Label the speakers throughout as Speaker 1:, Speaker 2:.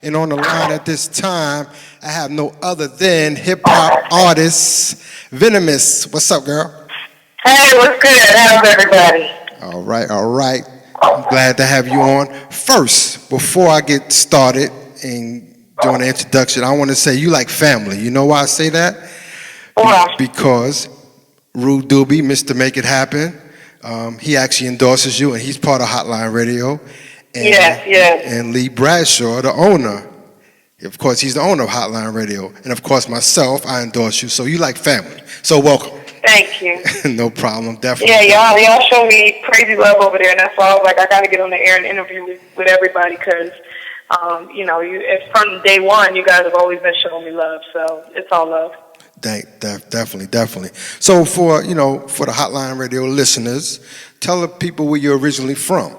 Speaker 1: And on the line at this time, I have no other than hip hop artist Venomiss. What's up, girl?
Speaker 2: Hey, what's good? How's everybody?
Speaker 1: All right, all right. I'm glad to have you on. First, before I get started and doing the introduction, I want to say you like family. You know why I say that?
Speaker 2: Well,
Speaker 1: Because Rude Doobie, Mr. Make It Happen, he actually endorses you, and he's part of Hotline Radio.
Speaker 2: yes.
Speaker 1: And Lee Bradshaw, the owner. Of course, he's the owner of Hotline Radio. And of course, myself, I endorse you. So you like family. So welcome.
Speaker 2: Thank you.
Speaker 1: No problem, definitely.
Speaker 2: Yeah, y'all show me crazy love over there, and that's why I was like, I got to get on the air and interview with everybody because, it's from day one, you guys have always been showing me love, so it's all love.
Speaker 1: Definitely. So for the Hotline Radio listeners, tell the people where you're originally from.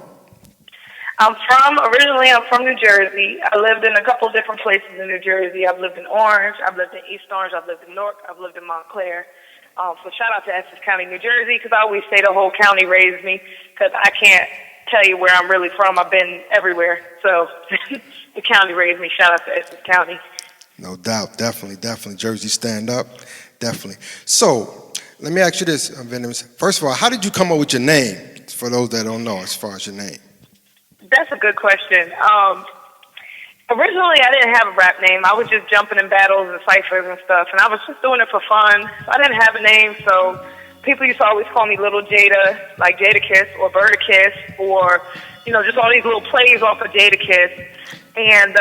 Speaker 2: Originally I'm from New Jersey. I lived in a couple of different places in New Jersey. I've lived in Orange, I've lived in East Orange, I've lived in Newark, I've lived in Montclair. So shout out to Essex County, New Jersey, because I always say the whole county raised me, because I can't tell you where I'm really from. I've been everywhere. So the county raised me. Shout out to Essex County.
Speaker 1: No doubt. Definitely. Jersey stand up. Definitely. So let me ask you this, Venomiss. First of all, how did you come up with your name, for those that don't know, as far as your name?
Speaker 2: That's a good question. Originally, I didn't have a rap name. I was just jumping in battles and ciphers and stuff, and I was just doing it for fun. So I didn't have a name, so people used to always call me Little Jada, like Jada Kiss or Berta Kiss, or, just all these little plays off of Jada Kiss. And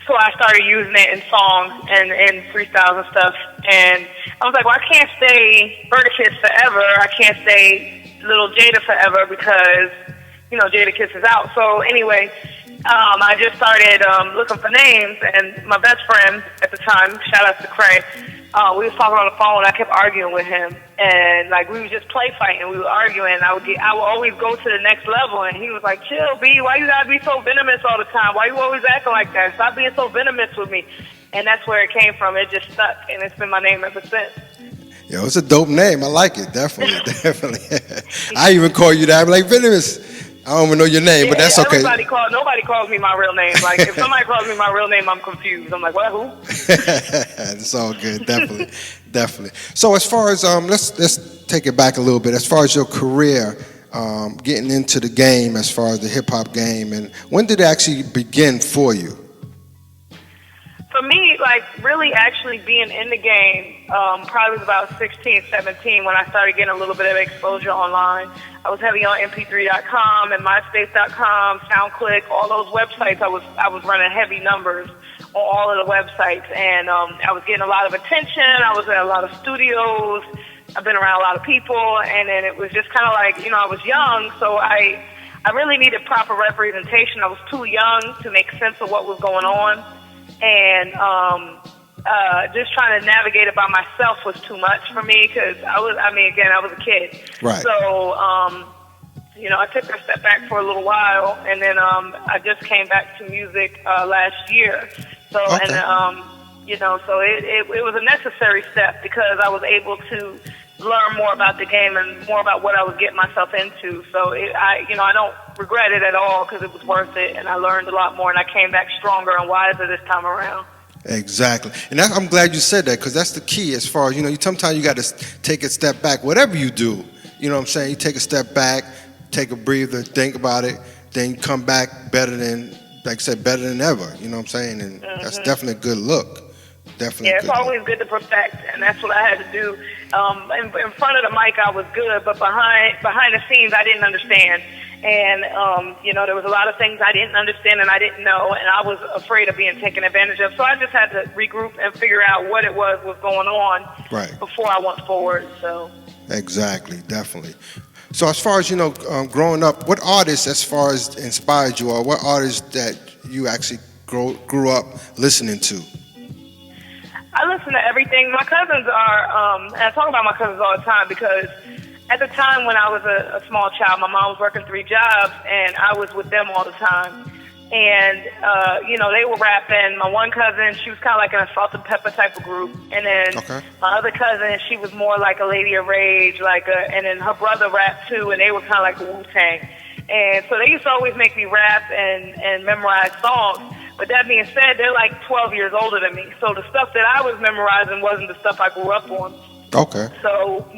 Speaker 2: so I started using it in songs and freestyles and stuff. And I was like, well, I can't stay Berta Kiss forever. I can't stay Little Jada forever because Jada Kiss is out. So anyway, I just started looking for names, and my best friend at the time, shout out to Craig, we was talking on the phone, and I kept arguing with him, and we would just play fighting, we were arguing, I would always go to the next level, and he was like, chill, B, why you gotta be so venomous all the time? Why you always acting like that? Stop being so venomous with me. And that's where it came from. It just stuck, and it's been my name ever since.
Speaker 1: Yo, it's a dope name. I like it. Definitely. I even call you that. I'm like, Venomiss. I don't even know your name, but that's okay.
Speaker 2: Nobody calls me my real name. Like, if somebody calls me my real name, I'm confused. I'm like, what, who?
Speaker 1: It's all good. Definitely. So as far as, let's take it back a little bit. As far as your career, getting into the game, as far as the hip-hop game, and when did it actually begin for you?
Speaker 2: For me, really actually being in the game, probably was about 16, 17 when I started getting a little bit of exposure online. I was heavy on mp3.com and myspace.com, SoundClick, all those websites. I was running heavy numbers on all of the websites, and I was getting a lot of attention. I was in a lot of studios. I've been around a lot of people, and then it was just kind of I was young, so I really needed proper representation. I was too young to make sense of what was going on. And just trying to navigate it by myself was too much for me because I was a kid.
Speaker 1: Right.
Speaker 2: So, I took a step back for a little while, and then I just came back to music last year. So,
Speaker 1: okay.
Speaker 2: So it was a necessary step because I was able to learn more about the game and more about what I was getting myself into. So I don't regret it at all because it was worth it, and I learned a lot more, and I came back stronger and wiser this time around.
Speaker 1: Exactly. And I'm glad you said that because that's the key as far as, sometimes you got to take a step back. Whatever you do, you know what I'm saying? You take a step back, take a breather, think about it, then you come back better than, like I said, better than ever. You know what I'm saying? And that's definitely a good look. Definitely.
Speaker 2: Yeah, it's always good to perfect, and that's what I had to do. In front of the mic, I was good, but behind the scenes, I didn't understand. And, there was a lot of things I didn't understand and I didn't know, and I was afraid of being taken advantage of. So I just had to regroup and figure out what it was going on before I went forward. So
Speaker 1: exactly, definitely. So as far as, growing up, what artists, as far as inspired you, or what artists that you actually grew up listening to?
Speaker 2: I listen to everything. My cousins are, and I talk about my cousins all the time because at the time when I was a small child, my mom was working 3 jobs, and I was with them all the time. And, they were rapping. My one cousin, she was kind of like in a Salt and Pepper type of group. And then my other cousin, she was more like a Lady of Rage, and then her brother rapped too, and they were kind of like a Wu-Tang. And so they used to always make me rap and memorize songs. But that being said, they're like 12 years older than me. So the stuff that I was memorizing wasn't the stuff I grew up on.
Speaker 1: Okay.
Speaker 2: So,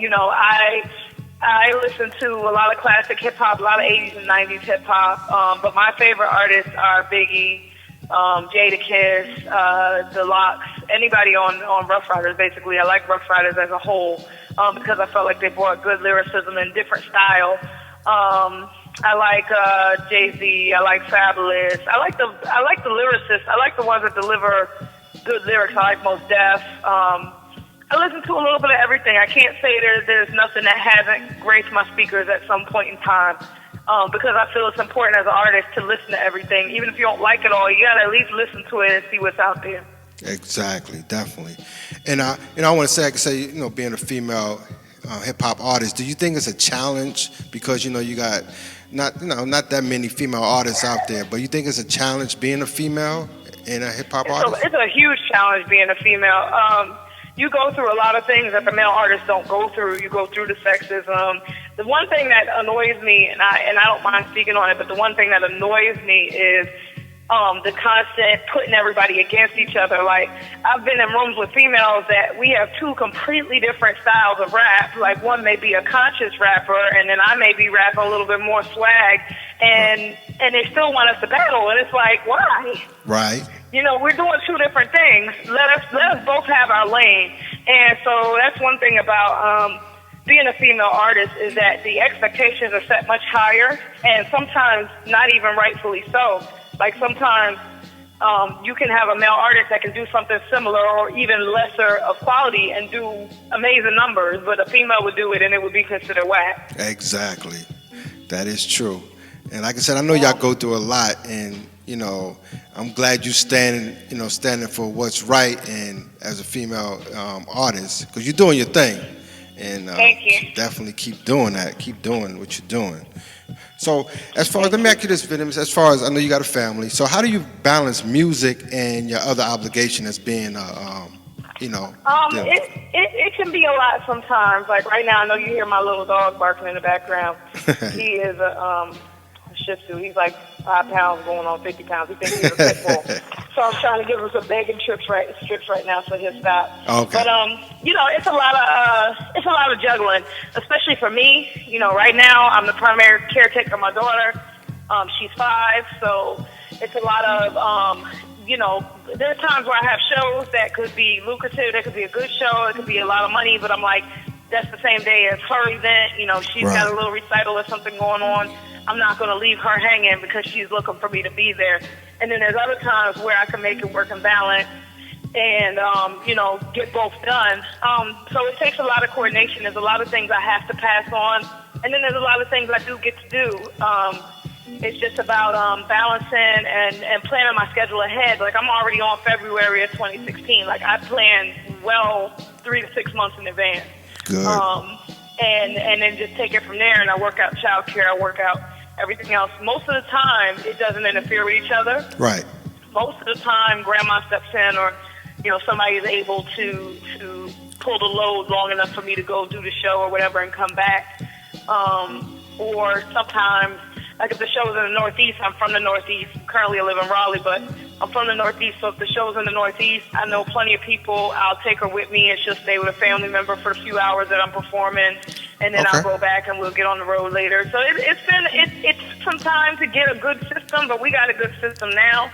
Speaker 2: I listen to a lot of classic hip hop, a lot of 80s and 90s hip hop. But my favorite artists are Biggie, Jadakiss, The Lox, anybody on Rough Riders, basically. I like Rough Riders as a whole because I felt like they brought good lyricism and different style. I like Jay-Z. I like Fabulous. I like the lyricists. I like the ones that deliver good lyrics. I like Mos Def. I listen to a little bit of everything. I can't say there's nothing that hasn't graced my speakers at some point in time because I feel it's important as an artist to listen to everything. Even if you don't like it all, you got to at least listen to it and see what's out there.
Speaker 1: Exactly, definitely. And I want to say, I can say, being a female hip hop artist, do you think it's a challenge because you got not that many female artists out there, but you think it's a challenge being a female and a hip hop artist?
Speaker 2: It's a huge challenge being a female. You go through a lot of things that the male artists don't go through. You go through the sexism. The one thing that annoys me, and I don't mind speaking on it, but the one thing that annoys me is the constant putting everybody against each other. Like, I've been in rooms with females that we have two completely different styles of rap. Like, one may be a conscious rapper, and then I may be rapping a little bit more swag, and they still want us to battle, and it's like, why?
Speaker 1: Right.
Speaker 2: We're doing two different things. Let us both have our lane. And so that's one thing about being a female artist is that the expectations are set much higher, and sometimes not even rightfully so. Like sometimes you can have a male artist that can do something similar or even lesser of quality and do amazing numbers, but a female would do it and it would be considered whack.
Speaker 1: Exactly. That is true. And like I said, I know y'all go through a lot, and I'm glad you standing for what's right and as a female artist, because you're doing your thing. And
Speaker 2: thank you.
Speaker 1: Definitely keep doing that. Keep doing what you're doing. So as far as, let me ask you this, Venomiss, as far as I know you got a family, so how do you balance music and your other obligation as being
Speaker 2: It can be a lot sometimes. Like right now, I know you hear my little dog barking in the background. He is a Shih Tzu. He's like 5 pounds, going on 50 pounds. He thinks he's a pit bull. So I'm trying to give him some begging strips right now, so he'll stop.
Speaker 1: Okay.
Speaker 2: But it's a lot of juggling, especially for me. Right now I'm the primary caretaker of my daughter. She's 5, so it's a lot of there's times where I have shows that could be lucrative, that could be a good show, it could be a lot of money, but I'm like, that's the same day as her event. She's got a little recital or something going on. I'm not going to leave her hanging because she's looking for me to be there. And then there's other times where I can make it work and balance and, get both done. So it takes a lot of coordination. There's a lot of things I have to pass on. And then there's a lot of things I do get to do. It's just about balancing and planning my schedule ahead. Like, I'm already on February of 2016. Like, I plan well 3 to 6 months in advance.
Speaker 1: Good.
Speaker 2: And then just take it from there. And I work out childcare. I work out everything else. Most of the time, it doesn't interfere with each other.
Speaker 1: Right.
Speaker 2: Most of the time, grandma steps in, or somebody is able to pull the load long enough for me to go do the show or whatever and come back. Or sometimes, like if the show is in the Northeast, I'm from the Northeast. Currently, I live in Raleigh, but I'm from the Northeast. So if the show's in the Northeast, I know plenty of people. I'll take her with me, and she'll stay with a family member for the few hours that I'm performing, and then I'll go back and we'll get on the road later. So it's some time to get a good system, but we got a good system now.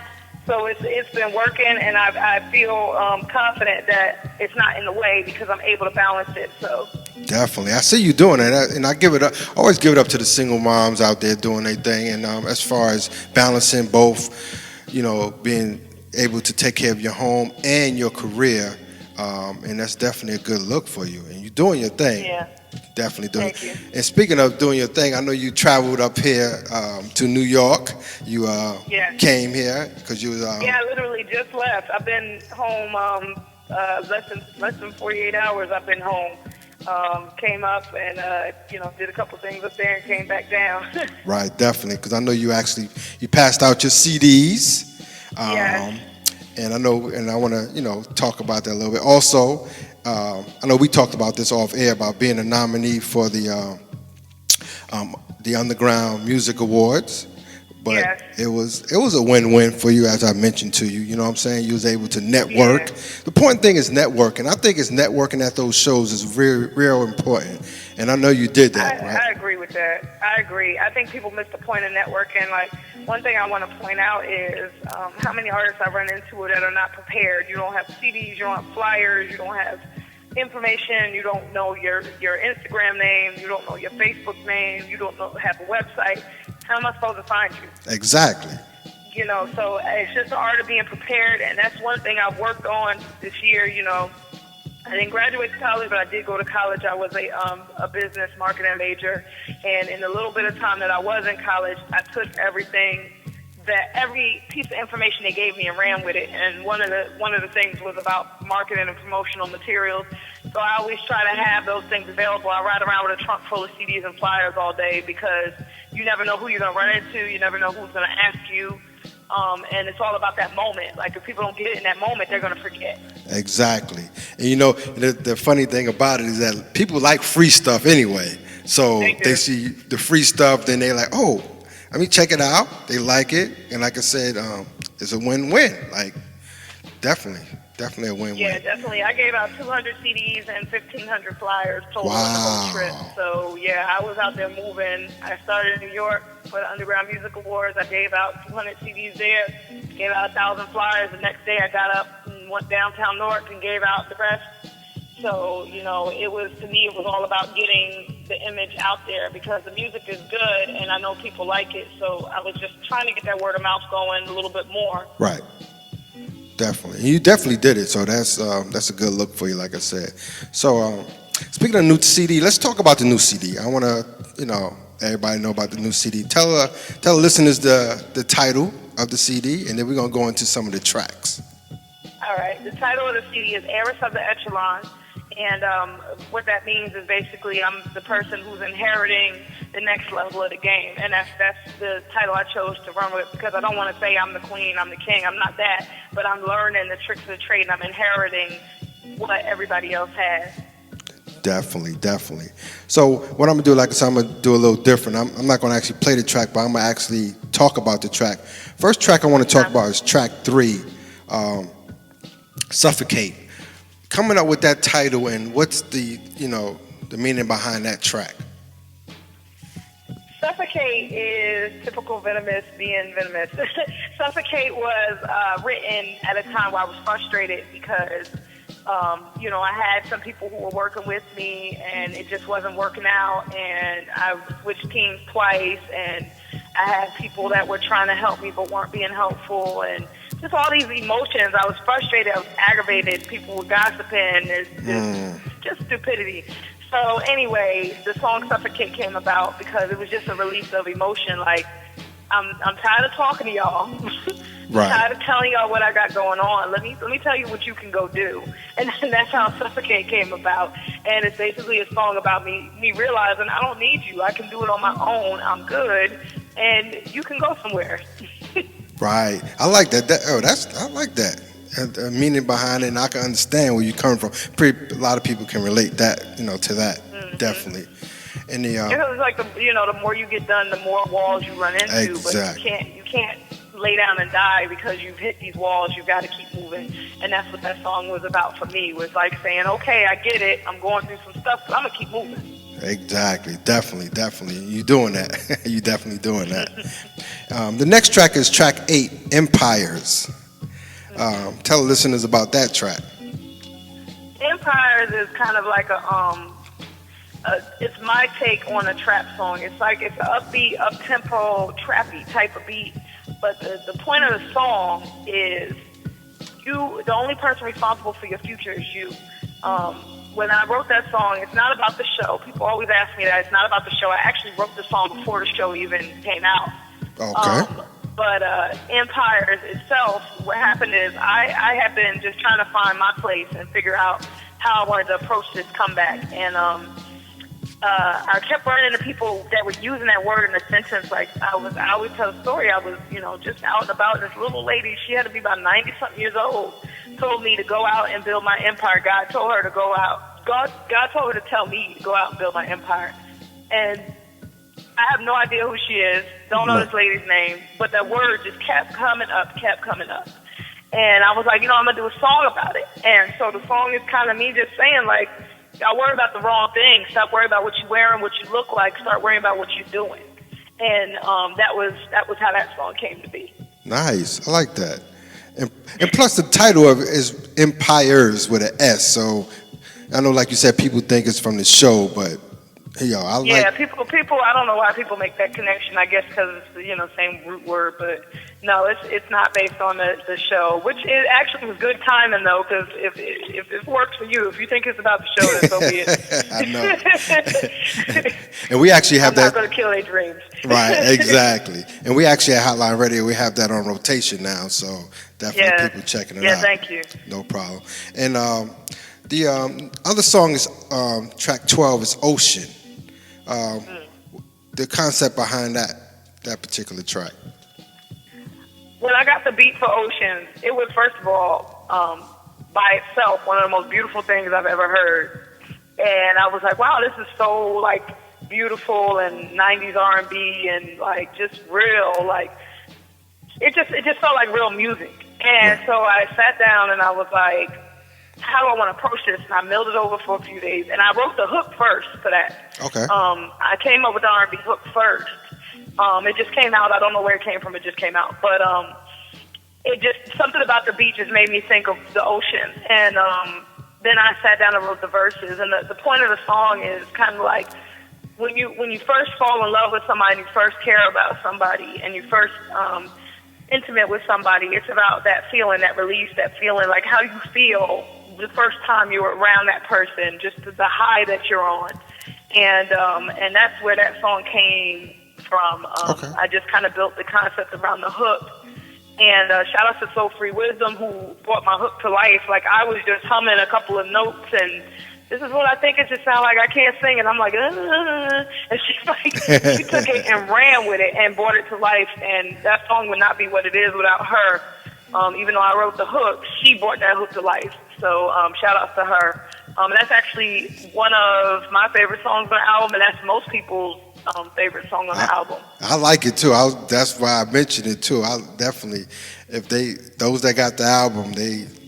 Speaker 2: So it's been working, and I feel confident that it's not in the way because I'm able to balance it. So
Speaker 1: definitely, I see you doing it, and I give it up. Always give it up to the single moms out there doing their thing. And as far as balancing both, being able to take care of your home and your career, and that's definitely a good look for you. And you're doing your thing.
Speaker 2: Yeah.
Speaker 1: Definitely doing
Speaker 2: Thank you.
Speaker 1: And speaking of doing your thing, I know you traveled up here to New York. You came here because you was.
Speaker 2: Yeah, I literally just left. I've been home less than 48 hours. I've been home. Came up and did a couple things up there and came back down.
Speaker 1: Right, definitely, because I know you passed out your CDs.
Speaker 2: Yeah.
Speaker 1: And I know, and I want to talk about that a little bit. Also, I know we talked about this off air about being a nominee for the Underground Music Awards. But
Speaker 2: Yes.
Speaker 1: it was a win-win for you, as I mentioned to you. You know what I'm saying? You was able to network.
Speaker 2: Yeah.
Speaker 1: The important thing is networking. I think it's networking at those shows is real important. And I know you did that, right?
Speaker 2: I agree with that. I agree. I think people miss the point of networking. Like, one thing I want to point out is how many artists I run into that are not prepared. You don't have CDs, you don't have flyers, you don't have information, you don't know your Instagram name, you don't know your Facebook name, you don't have a website. How am I supposed to find you?
Speaker 1: Exactly.
Speaker 2: You know, so it's just the art of being prepared, and that's one thing I've worked on this year. You know, I didn't graduate college, but I did go to college. I was a business marketing major, and in the little bit of time that I was in college, I took every piece of information they gave me and ran with it. And one of the things was about marketing and promotional materials. So I always try to have those things available. I ride around with a trunk full of CDs and flyers all day because you never know who you're going to run into. You never know who's going to ask you. And it's all about that moment. Like, if people don't get it in that moment, they're going to forget.
Speaker 1: Exactly. And you know, the funny thing about it is that people like free stuff anyway. So they see the free stuff, then they're like, oh, let me check it out. They like it. And like I said, it's a win-win. Like, definitely a win-win.
Speaker 2: Yeah, definitely. I gave out 200 CDs and 1,500 flyers total on the whole trip. So, yeah, I was out there moving. I started in New York for the Underground Music Awards. I gave out 200 CDs there, gave out 1,000 flyers. The next day I got up and went downtown Newark and gave out the rest. So, you know, to me, it was all about getting the image out there because the music is good and I know people like it. So I was just trying to get that word of mouth going a little bit more.
Speaker 1: Right. Definitely. You definitely did it. So that's a good look for you, like I said. So speaking of new CD, let's talk about the new CD. I want to, everybody know about the new CD. Tell the listeners the title of the CD, and then we're going to go into some of the tracks.
Speaker 2: All right. The title of the CD is Heiress of the Echelon. And what that means is basically I'm the person who's inheriting the next level of the game. And that's the title I chose to run with because I don't want to say I'm the queen, I'm the king. I'm not that. But I'm learning the tricks of the trade and I'm inheriting what everybody else has.
Speaker 1: Definitely. So what I'm going to do, like I said, I'm going to do a little different. I'm not going to actually play the track, but I'm going to actually talk about the track. First track I want to talk about is track 3, Suffocate. Coming up with that title, and what's the meaning behind that track?
Speaker 2: Suffocate is typical Venomiss being Venomiss. Suffocate was written at a time where I was frustrated because, I had some people who were working with me and it just wasn't working out, and I switched teams twice, and I had people that were trying to help me but weren't being helpful, and just all these emotions. I was frustrated. I was aggravated. People were gossiping. Just stupidity. So anyway, the song Suffocate came about because it was just a release of emotion. Like, I'm tired of talking to y'all.
Speaker 1: Right.
Speaker 2: I'm tired of telling y'all what I got going on. Let me tell you what you can go do. And that's how Suffocate came about. And it's basically a song about me realizing I don't need you. I can do it on my own. I'm good. And you can go somewhere.
Speaker 1: Right. I like that. I like that. And meaning behind it, and I can understand where you're coming from. A lot of people can relate that, to that. Mm-hmm. Definitely. And
Speaker 2: it's like the more you get done, the more walls you run into.
Speaker 1: Exactly.
Speaker 2: But you can't lay down and die because you've hit these walls. You've got to keep moving. And that's what that song was about for me. Was like saying, okay, I get it. I'm going through some stuff, but I'm gonna keep moving.
Speaker 1: Exactly, definitely. You're doing that. You're definitely doing that. The next track is track 8, Empires. Tell the listeners about that track.
Speaker 2: Empires is kind of like it's my take on a trap song. It's like it's an upbeat, up-tempo, trappy type of beat. But the point of the song is the only person responsible for your future is you. When I wrote that song, it's not about the show. People always ask me that. It's not about the show. I actually wrote the song before the show even came out.
Speaker 1: Okay.
Speaker 2: But Empires itself, what happened is I have been just trying to find my place and figure out how I wanted to approach this comeback. And I kept running into people that were using that word in a sentence. Like I always tell a story. I was, just out and about. This little lady, she had to be about 90-something years old, told me to go out and build my empire. God told her to go out. God told her to tell me to go out and build my empire. And I have no idea who she is. Don't know this lady's name. But that word just kept coming up, And I was like, I'm going to do a song about it. And so the song is kind of me just saying, like, y'all worry about the wrong thing. Stop worrying about what you're wearing, what you look like. Start worrying about what you're doing. And that was how that song came to be.
Speaker 1: Nice. I like that. And plus the title of it is Empires with an S. So I know, like you said, people think it's from the show, but people. I don't know why people make that connection. I guess because it's same root word, but no, it's not based on the show. Which it actually was good timing though, because if it works for you, if you think it's about the show, then so be it. I know. And we actually have
Speaker 2: I'm not going to kill their dreams.
Speaker 1: Right, exactly. And we actually at Hotline Radio, we have that on rotation now, so definitely people checking it out.
Speaker 2: Yeah, thank you.
Speaker 1: No problem. And the other song is track 12 is Ocean. The concept behind that particular track.
Speaker 2: When I got the beat for Ocean, it was first of all by itself one of the most beautiful things I've ever heard, and I was like, wow, this is so like beautiful and 90s R&B and like just real, like it just felt like real music. And so I sat down and I was like, how do I want to approach this? And I milled it over for a few days, and I wrote the hook first for that.
Speaker 1: Okay.
Speaker 2: I came up with the R&B hook first. It just came out. I don't know where it came from. It just came out. But it just something about the beach just made me think of the ocean. And then I sat down and wrote the verses. And the point of the song is kind of like when you first fall in love with somebody, and you first care about somebody, and you first intimate with somebody. It's about that feeling, that release, that feeling, like how you feel the first time you were around that person, just the high that you're on. And that's where that song came from. I just kind of built the concept around the hook. And shout out to Soul Free Wisdom, who brought my hook to life. Like, I was just humming a couple of notes, and this is what I think it should sound like. I can't sing, and I'm like, and she's like, she took it and ran with it and brought it to life. And that song would not be what it is without her. Even though I wrote the hook, she brought that hook to life. So shout out to her. And that's actually one of my favorite songs on the album, and that's most people's favorite song on the album.
Speaker 1: I like it too. That's why I mentioned it too. I definitely, those that got the album,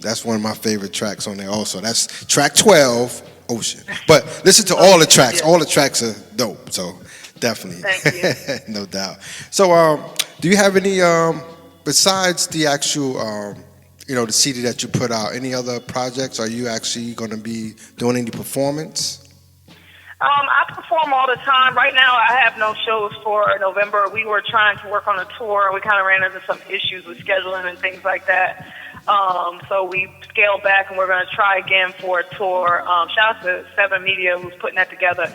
Speaker 1: that's one of my favorite tracks on there also. That's track 12, Ocean. But listen to all the tracks. All the tracks are dope. So definitely.
Speaker 2: Thank you.
Speaker 1: No doubt. So do you have any, besides the actual, the CD that you put out, any other projects? Are you actually going to be doing any performance?
Speaker 2: I perform all the time. Right now, I have no shows for November. We were trying to work on a tour. We kind of ran into some issues with scheduling and things like that. So we scaled back, and we're going to try again for a tour. Shout out to Seven Media, who's putting that together.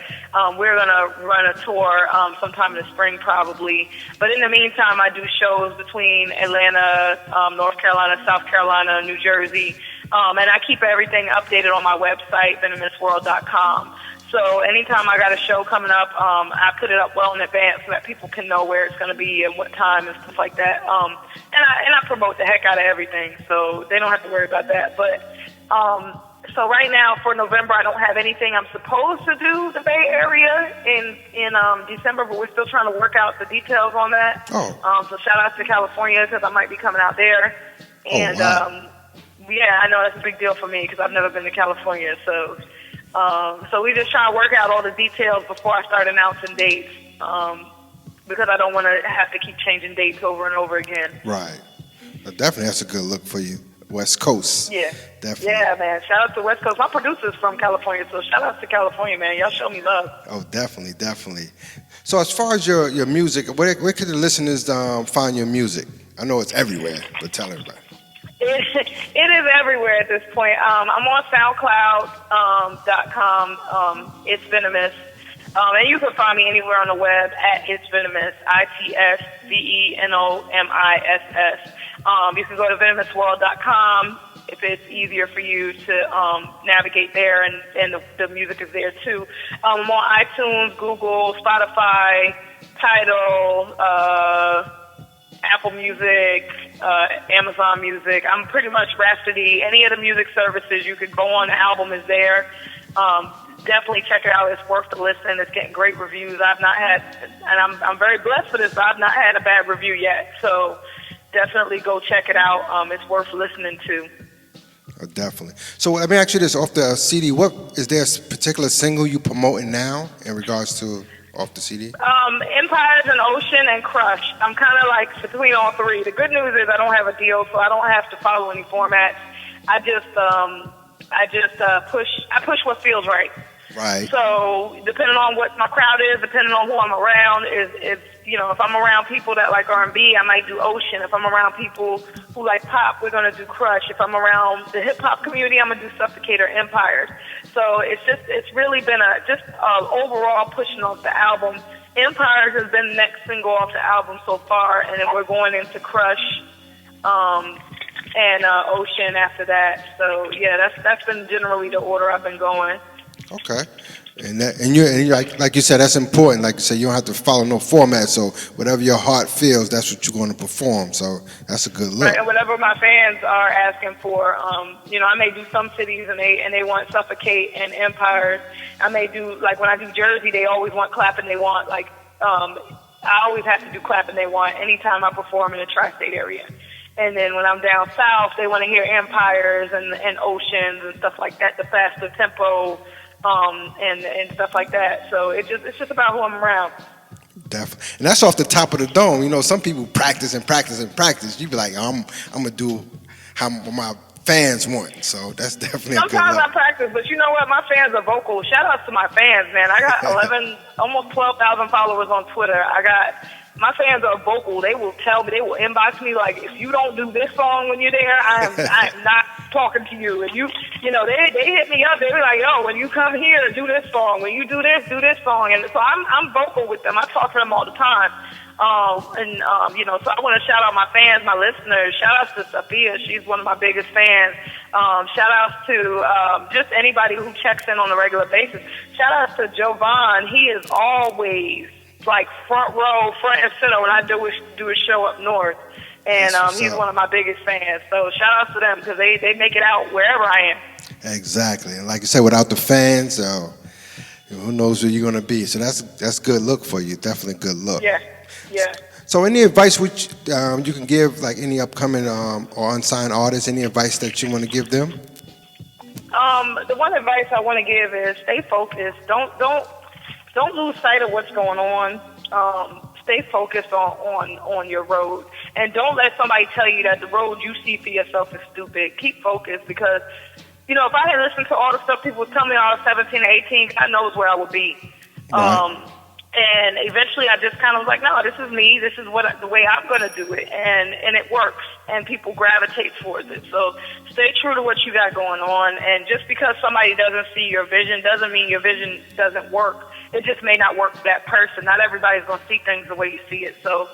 Speaker 2: We're going to run a tour sometime in the spring, probably. But in the meantime, I do shows between Atlanta, North Carolina, South Carolina, New Jersey. And I keep everything updated on my website, venomissworld.com. So anytime I got a show coming up, I put it up well in advance so that people can know where it's going to be and what time and stuff like that. And I promote the heck out of everything, so they don't have to worry about that. But so right now for November, I don't have anything. I'm supposed to do the Bay Area in December, but we're still trying to work out the details on that. So shout out to California because I might be coming out there. And yeah, I know that's a big deal for me because I've never been to California, so. So we just trying to work out all the details before I start announcing dates, because I don't want to have to keep changing dates over and over again.
Speaker 1: Right. But definitely that's a good look for you. West Coast.
Speaker 2: Yeah.
Speaker 1: Definitely.
Speaker 2: Yeah, man. Shout out to West Coast. My producer's from California, so shout out to California, man. Y'all show me love. Oh,
Speaker 1: definitely, definitely. So as far as your music, where could the listeners find your music? I know it's everywhere, but tell everybody.
Speaker 2: It is everywhere at this point. I'm on SoundCloud.com. It's Venomiss. And you can find me anywhere on the web at It's Venomiss, ITSVENOMISS. You can go to venomissworld.com if it's easier for you to navigate there, and the music is there too. I'm on iTunes, Google, Spotify, Tidal, Apple Music, Amazon Music. I'm pretty much Rhapsody. Any of the music services you could go on, the album is there. definitely check it out. It's worth the listen. It's getting great reviews. I've not had, and I'm very blessed for this, but I've not had a bad review yet. So definitely go check it out. It's worth listening to.
Speaker 1: Oh, definitely. So let me ask you this: off the CD, what is there a particular single you promoting now in regards to off the CD?
Speaker 2: Empires and Ocean and Crush. I'm kind of like between all three. The good news is I don't have a deal, so I don't have to follow any formats. I just push what feels right.
Speaker 1: Right.
Speaker 2: So depending on what my crowd is, depending on who I'm around, is if I'm around people that like R&B, I might do Ocean. If I'm around people who like pop, we're gonna do Crush. If I'm around the hip hop community, I'm gonna do Suffocate or Empires. So it's really been overall pushing off the album. Empires has been the next single off the album so far, and then we're going into Crush and Ocean after that. So yeah, that's been generally the order I've been going.
Speaker 1: Okay. And you like you said, that's important. Like you said, you don't have to follow no format. So whatever your heart feels, that's what you're going to perform. So that's a good look.
Speaker 2: Right, and whatever my fans are asking for, I may do some cities and they want Suffocate and Empires. I may do, like when I do Jersey, they always want Clap and they want I always have to do Clap and they want anytime I perform in the tri-state area. And then when I'm down south, they want to hear Empires and Oceans and stuff like that, the faster tempo. And stuff like that. So it's just about who I'm around.
Speaker 1: Definitely. And that's off the top of the dome. You know, some people practice and practice and practice. You be like, I'm gonna do how my fans want. So that's definitely
Speaker 2: Sometimes
Speaker 1: a good look.
Speaker 2: I practice, but you know what? My fans are vocal. Shout out to my fans, man. I got 11, almost 12,000 followers on Twitter. My fans are vocal. They will tell me, they will inbox me like, if you don't do this song when you're there, I'm not talking to you. And they hit me up. They be like, yo, when you come here, do this song. When you do this song. And so I'm vocal with them. I talk to them all the time. So I want to shout out my fans, my listeners. Shout outs to Sophia. She's one of my biggest fans. Shout outs to just anybody who checks in on a regular basis. Shout outs to Jovan. He is always like front row, front and center when I do a show up north. And he's one of my biggest fans. So shout outs to them because they make it out wherever I am.
Speaker 1: Exactly. And like you said, without the fans, who knows where you're going to be. So that's good look for you. Definitely good look.
Speaker 2: Yeah.
Speaker 1: So any advice which you can give, like any upcoming or unsigned artists, any advice that you want to give them?
Speaker 2: The one advice I want to give is stay focused. Don't lose sight of what's going on. Stay focused on your road. And don't let somebody tell you that the road you see for yourself is stupid. Keep focused because, if I had listened to all the stuff people would tell me when I was 17 or 18, God knows where I would be.
Speaker 1: Right.
Speaker 2: And eventually I just kind of was like, no, this is me. This is the way I'm going to do it. And it works. And people gravitate towards it. So stay true to what you got going on. And just because somebody doesn't see your vision doesn't mean your vision doesn't work. It just may not work for that person. Not everybody's going to see things the way you see it. So,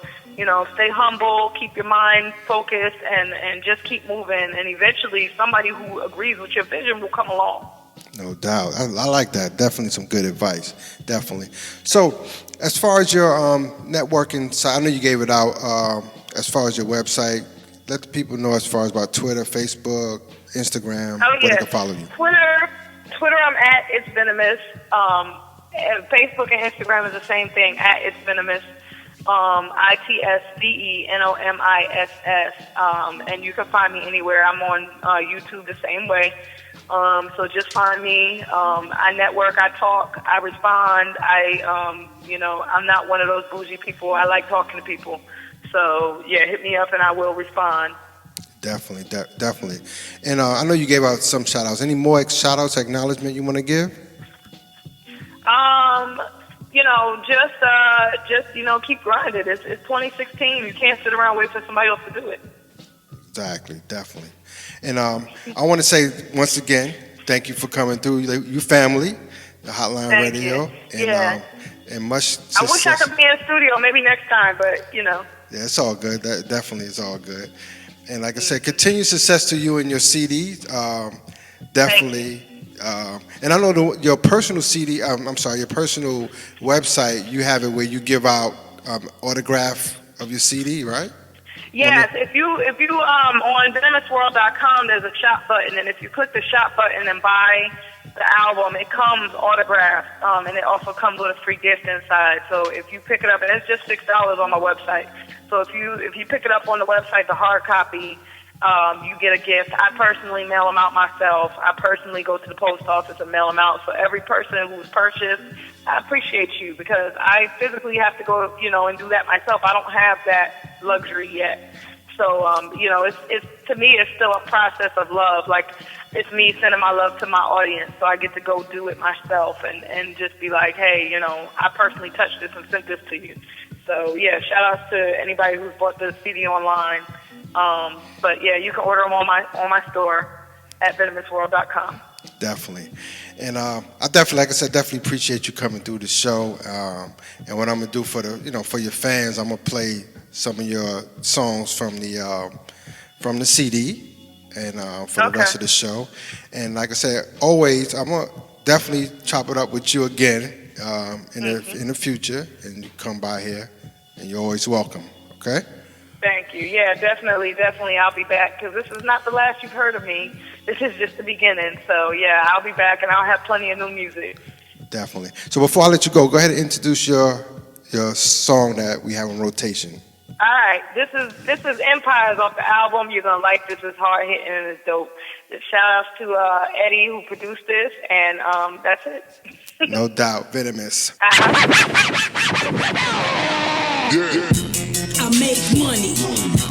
Speaker 2: stay humble, keep your mind focused, and just keep moving. And eventually somebody who agrees with your vision will come along.
Speaker 1: No doubt. I like that. Definitely some good advice. Definitely. So, as far as your networking side, I know you gave it out. As far as your website, let the people know as far as about Twitter, Facebook, Instagram, where they can follow you.
Speaker 2: Twitter, I'm at It's Venomiss. And Facebook and Instagram is the same thing, at It's Venomiss. ITSVENOMISS. And you can find me anywhere. I'm on YouTube the same way. So just find me. I network, I talk, I respond. I'm not one of those bougie people. I like talking to people. So yeah, hit me up and I will respond.
Speaker 1: Definitely, definitely. And I know you gave out some shout outs. Any more shout outs, acknowledgement you want to give? Just keep grinding. It's 2016. You can't sit around and wait for somebody else to do it. Exactly, definitely. And I want to say once again, thank you for coming through. You family, the Hotline
Speaker 2: thank
Speaker 1: Radio,
Speaker 2: you.
Speaker 1: And much success.
Speaker 2: I wish I could be in the studio maybe next time, but Yeah,
Speaker 1: it's all good. That definitely is all good. And like I said, continued success to you and your CD. Definitely. And I know your personal CD. Your personal website. You have it where you give out autograph of your CD, right?
Speaker 2: Yes, if you on VenomousWorld.com, there's a shop button, and if you click the shop button and buy the album, it comes autographed, and it also comes with a free gift inside. So if you pick it up, and it's just $6 on my website. So if you pick it up on the website, the hard copy, you get a gift. I personally mail them out myself. I personally go to the post office and mail them out. So every person who's purchased, I appreciate you, because I physically have to go, and do that myself. I don't have that luxury yet. So, it's to me, it's still a process of love. Like, it's me sending my love to my audience, so I get to go do it myself and just be like, hey, I personally touched this and sent this to you. So, yeah, shout outs to anybody who's bought the CD online. But yeah, you can order them on my store at VenomousWorld.com.
Speaker 1: Definitely. And I definitely, like I said, definitely appreciate you coming through the show. And what I'm gonna do for for your fans, I'm gonna play some of your songs from the CD and for the rest of the show. And like I said, always, I'm gonna definitely chop it up with you again in the future, and you come by here, and you're always welcome. Okay.
Speaker 2: Thank you. Yeah, definitely. I'll be back, because this is not the last you've heard of me. This is just the beginning. So, yeah, I'll be back, and I'll have plenty of new music.
Speaker 1: Definitely. So before I let you go ahead and introduce your song that we have on rotation.
Speaker 2: All right. This is Empires off the album. You're going to like this. It's hard hitting and it's dope. Just shout outs to Eddie, who produced this, and that's it.
Speaker 1: No doubt. Venomiss.
Speaker 3: I make money,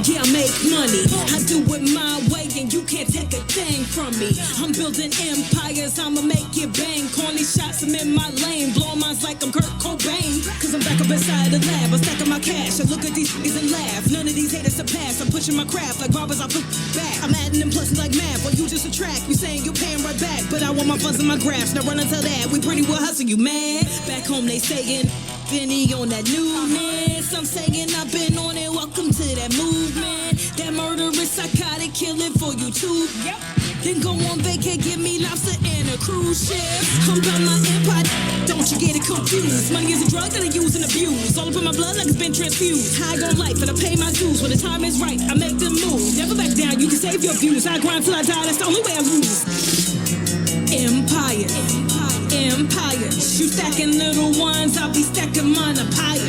Speaker 3: yeah, I make money. I do it my way, and you can't take a thing from me. I'm building empires, I'ma make it bang. Corny shots, I'm in my lane. Blow minds like I'm Kurt Cobain. Cause I'm back up inside the lab, I'm stacking my cash. I look at these niggas and laugh. None of these haters to pass. I'm pushing my craft like robbers, I put back. I'm adding them pluses like math, while you just a track. You saying you're paying right back, but I want my funds and my graphs. Now run until that, we pretty well hustle, you mad? Back home they saying Vinny on that newness. I'm saying I've been on it, welcome to that movement. That murderous, psychotic, killing for you too. Yep. Then go on vacay, give me lobster and a cruise ship. I'm about my empire, don't you get it confused. Money is a drug that I use and abuse. All up in my blood like it's been transfused. High on life and I pay my dues. When the time is right, I make them move. Never back down, you can save your views. I grind till I die, that's the only way I lose. Empire. You stacking little ones, I'll be stacking mine up higher.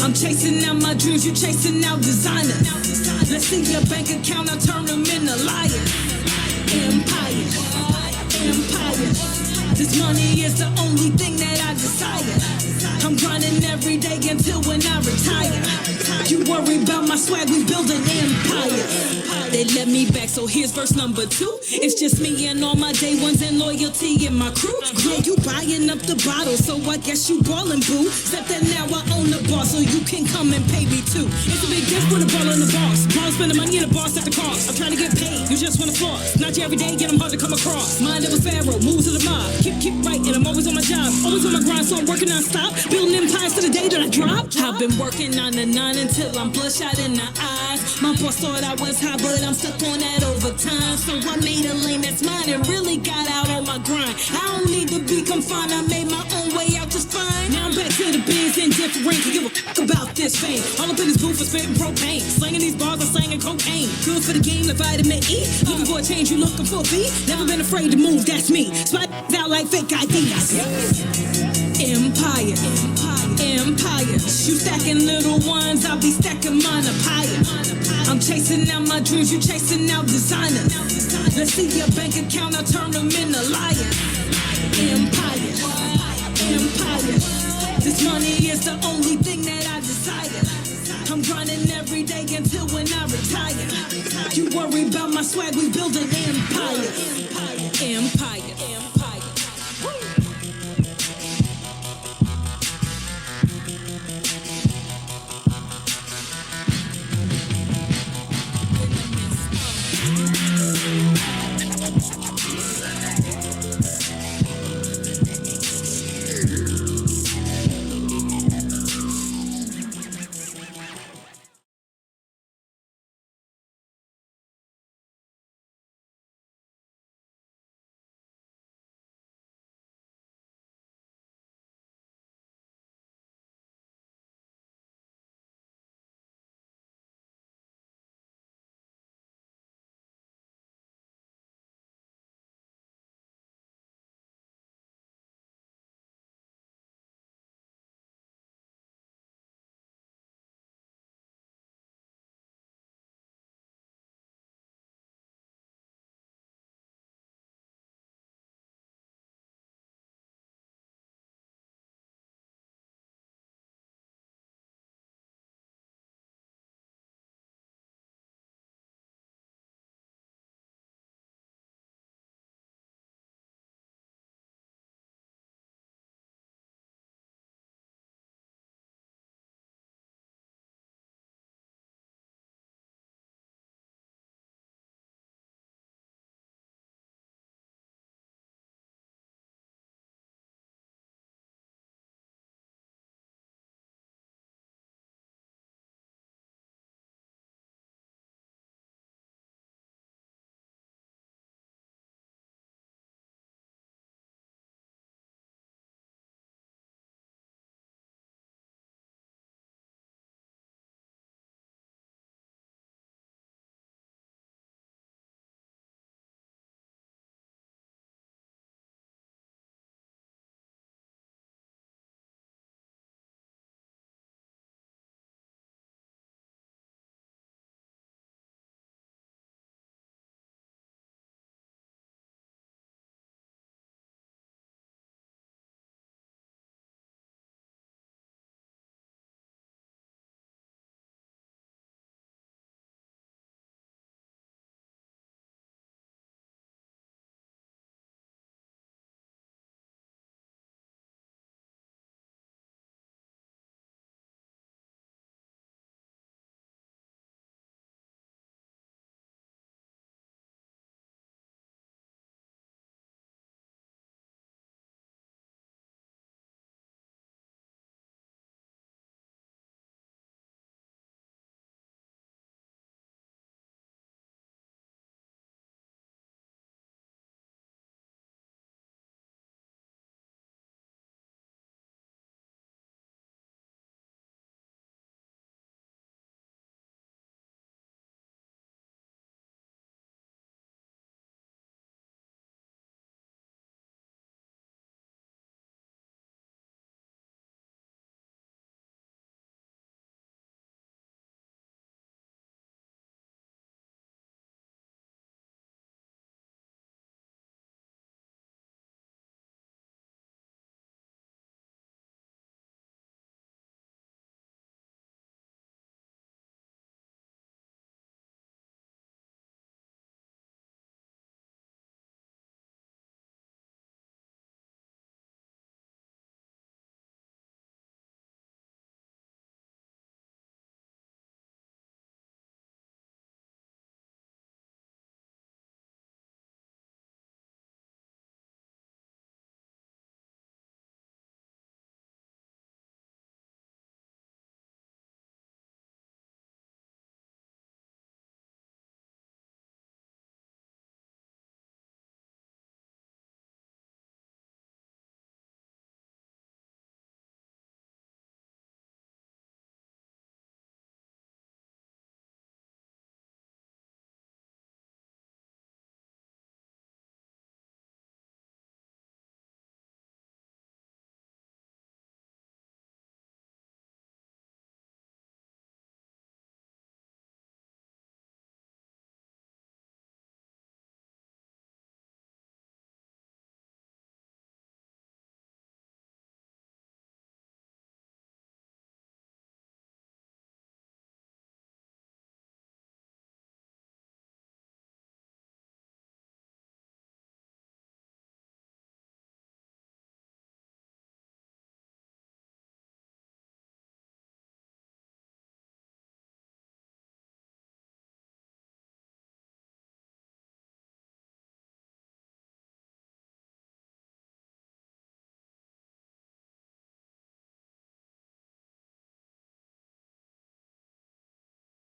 Speaker 3: I'm chasing out my dreams, you chasing out designer. Let's see your bank account, I turn them into liars. Empire. This money is the only thing that I desire. I'm grinding every day until when I retire. You worry about my swag, we build an empire. They let me back, so here's verse number 2. It's just me and all my day ones and loyalty in my crew. Yeah, you buying up the bottle, so I guess you ballin', boo. Except that now I own the bar, so you can come and pay me too. It's a big difference with a ball in the boss. Ball spending money and the boss at the cost. I'm trying to get paid, you just wanna floss. Not you every day, get them hard to come across. Mind of a pharaoh, moves to the mob. Keep right, and I'm always on my job. Always on my grind, so I'm working non-stop. Building empires to the day that I drop. I've been working 9 to 9 until I'm bloodshot in the eyes. My boss thought I was high, but I'm stuck on that overtime. So I made a lane that's mine and really got out on my grind. I don't need to be confined, I made my own way out just fine. Now I'm back to the biz and different. Can give a fuck about this fame. All up in this booth for spitting propane. Slanging these bars, I'm slanging cocaine. Good for the game, like vitamin E. Looking for a change, you looking for a beat. Never been afraid to move, that's me. Spot out like fake IDs. Empire. You stacking little ones, I'll be stacking mine up higher. I'm chasing out my dreams, you chasing out designer. Let's see your bank account, I turn them into liars. Empire. This money is the only thing that I desire. I'm grinding every day until when I retire. You worry about my swag, we build an empire. Empire.